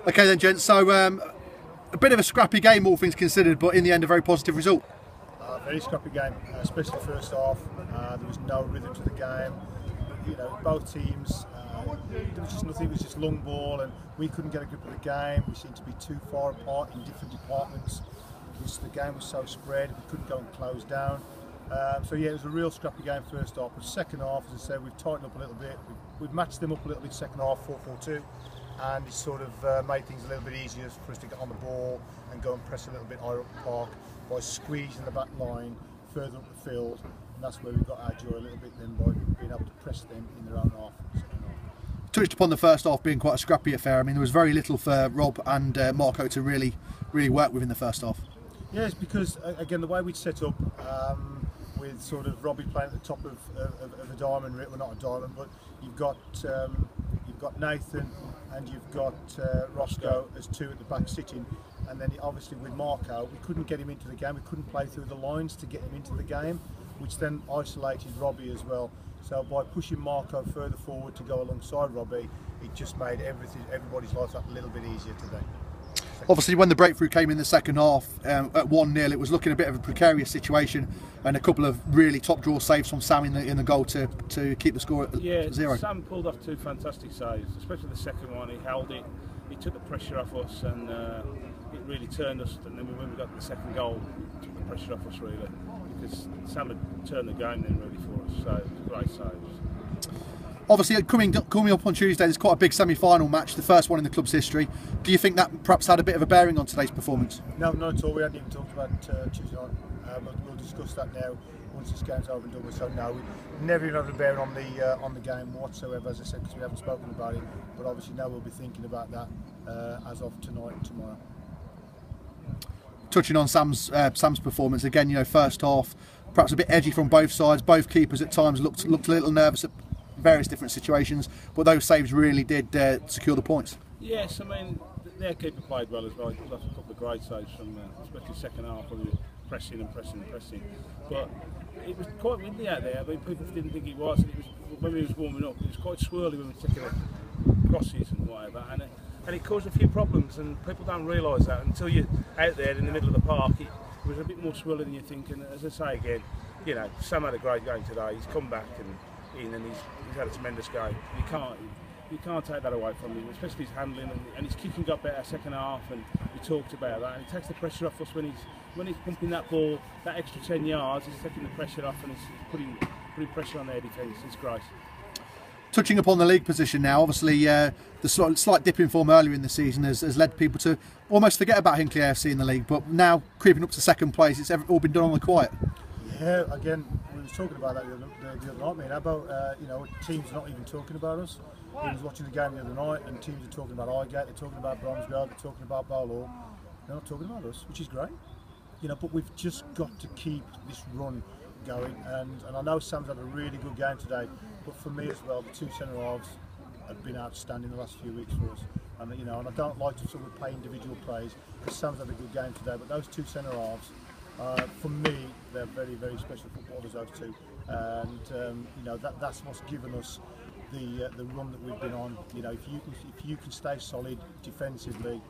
Okay then, gents, so a bit of a scrappy game, all things considered, but in the end a very positive result. Very scrappy game, especially the first half. There was no rhythm to the game. You know, both teams, there was just nothing. It was just long ball, and we couldn't get a grip of the game. We seemed to be too far apart in different departments. The game was so spread, we couldn't go and close down. So yeah, it was a real scrappy game first half. But second half, as I said, we've tightened up a little bit. We've matched them up a little bit second half, 4-4-2. And it's sort of made things a little bit easier for us to get on the ball and go and press a little bit higher up the park by squeezing the back line further up the field, and that's where we got our joy a little bit then, by being able to press them in their own half. Touched upon the first half being quite a scrappy affair. I mean, there was very little for Rob and Marco to really work with in the first half. Yeah, it's because again the way we'd set up with sort of Robbie playing at the top of a diamond, well not a diamond, but you've got Nathan and you've got Roscoe as two at the back sitting, and then obviously with Marco we couldn't get him into the game, we couldn't play through the lines to get him into the game, which then isolated Robbie as well. So by pushing Marco further forward to go alongside Robbie, it just made everybody's life a little bit easier today. Obviously, when the breakthrough came in the second half at 1-0, it was looking a bit of a precarious situation, and a couple of really top draw saves from Sam in the goal to keep the score at 0. Sam pulled off two fantastic saves, especially the second one. He held it, he took the pressure off us, and it really turned us. And then when we got the second goal, it took the pressure off us really, because Sam had turned the game then really for us. So it was great saves. Obviously, coming up on Tuesday, there's quite a big semi-final match, the first one in the club's history. Do you think that perhaps had a bit of a bearing on today's performance? No, not at all. We hadn't even talked about Tuesday night. We'll discuss that now once this game's over and done with. So no, we never even had a bearing on the game whatsoever, as I said, because we haven't spoken about it. But obviously now we'll be thinking about that as of tonight and tomorrow. Touching on Sam's performance again, you know, first half perhaps a bit edgy from both sides. Both keepers at times looked a little nervous at various different situations, but those saves really did secure the points. Yes, I mean their keeper played well as well. He pulled off a couple of great saves from especially second half, when we were pressing and pressing and pressing. But it was quite windy out there. I mean, people didn't think it was. And it was when we was warming up, it was quite swirly when we were taking the crosses and whatever, and it caused a few problems. And people don't realise that until you're out there in the middle of the park. It was a bit more swirly than you think. And as I say again, you know, Sam had a great game today. He's come back and he's had a tremendous game. You can't take that away from him, especially his handling, and his kicking got better second half, and we talked about that. And he takes the pressure off us when he's pumping that ball that extra 10 yards. He's taking the pressure off, and he's putting pressure on their defence. It's great. Touching upon the league position now, obviously the slight dip in form earlier in the season has led people to almost forget about Hinckley AFC in the league, but now creeping up to second place, it's all been done on the quiet. Yeah, again, we were talking about that the other night, mate. How about you know, teams not even talking about us? I was watching the game the other night, and teams are talking about Highgate, they're talking about Bromsgrove, they're talking about Bowlhall. They're not talking about us, which is great. You know, but we've just got to keep this run going. And I know Sam's had a really good game today, but for me as well, the two centre halves have been outstanding the last few weeks for us. And you know, and I don't like to sort of play individual plays, because Sam's had a good game today, but those two centre halves, for me, they're very, very special footballers, those two, and you know, that's what's given us the run that we've been on. You know, if you can stay solid defensively,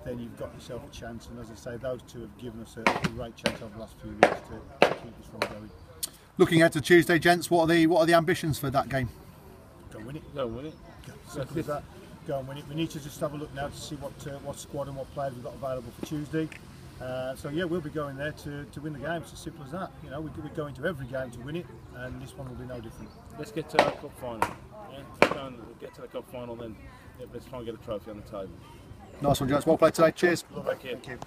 then you've got yourself a chance. And as I say, those two have given us a great chance over the last few weeks to keep this run going. Looking ahead to Tuesday, gents, what are the ambitions for that game? Go and win it. Go and win it. Simple as that. Go and win it. We need to just have a look now to see what squad and what players we've got available for Tuesday. So yeah, we'll be going there to win the game. It's as simple as that. You know, we go into every game to win it, and this one will be no different. Let's get to our cup final. Yeah, let's go and get to the cup final, then let's try and get a trophy on the table. Nice one, gents. Well played today. Cheers. Thank you.